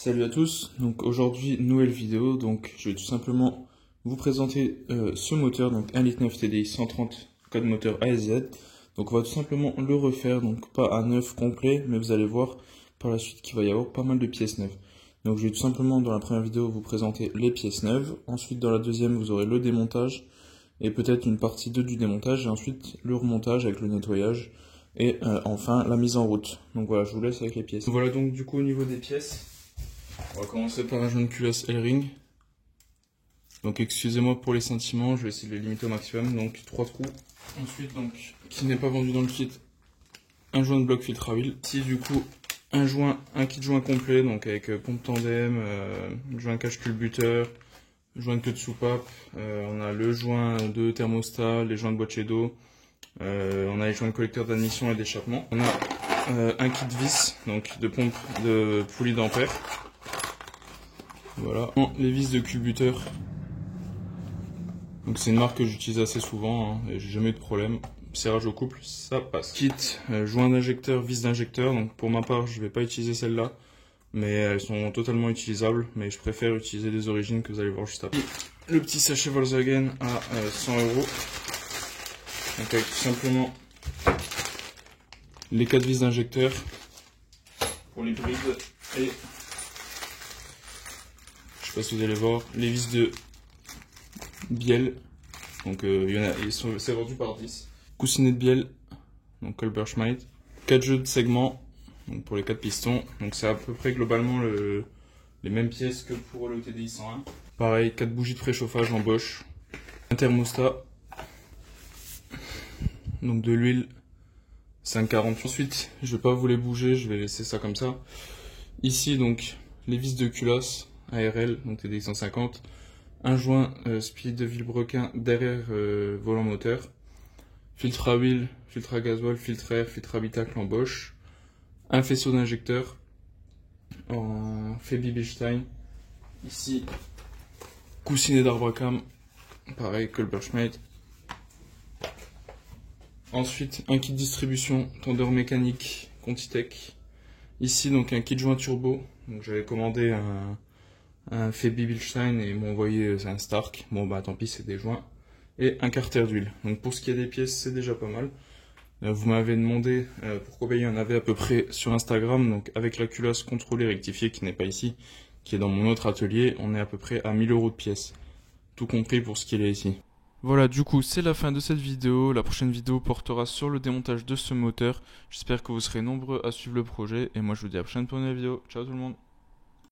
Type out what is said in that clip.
Salut à tous, donc aujourd'hui nouvelle vidéo, donc je vais tout simplement vous présenter ce moteur, donc 1,9 litre TDI 130 code moteur ASZ. Donc on va tout simplement le refaire, donc pas à neuf complet, mais vous allez voir par la suite qu'il va y avoir pas mal de pièces neuves. Donc je vais tout simplement dans la première vidéo vous présenter les pièces neuves, ensuite dans la deuxième vous aurez le démontage, et peut-être une partie 2 du démontage, et ensuite le remontage avec le nettoyage, et enfin la mise en route. Donc voilà, je vous laisse avec les pièces. Voilà donc du coup au niveau des pièces. On va commencer par un joint de culasse L-ring. Donc excusez-moi pour les sentiments, je vais essayer de les limiter au maximum. Donc 3 trous. Ensuite, donc, qui n'est pas vendu dans le kit, un joint de bloc filtre à huile. Ici du coup un kit joint complet, donc avec pompe tandem, joint cache culbuteur, joint de queue de soupape. On a le joint de thermostat, les joints de boîtier d'eau. On a les joints de collecteur d'admission et d'échappement. On a un kit vis, donc de pompe de poulie d'ampère. Voilà, les vis de culbuteur. Donc c'est une marque que j'utilise assez souvent, et j'ai jamais eu de problème. Serrage au couple, ça passe. Kit, joint d'injecteur, vis d'injecteur. Donc pour ma part, je vais pas utiliser celle-là, mais elles sont totalement utilisables. Mais je préfère utiliser des origines que vous allez voir juste après. Le petit sachet Volkswagen à 100 €. Donc avec tout simplement les 4 vis d'injecteur pour les brides et je sais pas si vous allez voir, les vis de bielle, donc c'est vendu par 10. Coussinet de bielle, donc Colbert Schmidt. 4 jeux de segments, donc pour les 4 pistons, donc c'est à peu près globalement les mêmes pièces que pour le TDI 101. Pareil, 4 bougies de préchauffage en Bosch, un thermostat, donc de l'huile 540. Ensuite, je vais pas vous les bouger, je vais laisser ça comme ça. Ici donc les vis de culasse ARL, donc TDI 150, un joint speed de vilebrequin derrière volant moteur, filtre à huile, filtre à gasoil, filtre à air, filtre habitacle en Bosch, un faisceau d'injecteur en Febi Bechstein, ici coussinet d'arbre à cam, pareil Colbert Schmidt. Ensuite un kit distribution tendeur mécanique Contitech. Ici donc un kit joint turbo, donc j'avais commandé un Febi Bechstein et ils m'ont envoyé un Stark, bon bah tant pis c'est des joints, et un carter d'huile. Donc pour ce qui est des pièces c'est déjà pas mal. Vous m'avez demandé pour combien il y en avait à peu près sur Instagram, donc avec la culasse contrôlée rectifiée qui n'est pas ici, qui est dans mon autre atelier, on est à peu près à 1000 € de pièces, tout compris pour ce qu'il est ici. Voilà, du coup c'est la fin de cette vidéo. La prochaine vidéo portera sur le démontage de ce moteur. J'espère que vous serez nombreux à suivre le projet et moi je vous dis à la prochaine pour une nouvelle vidéo. Ciao tout le monde.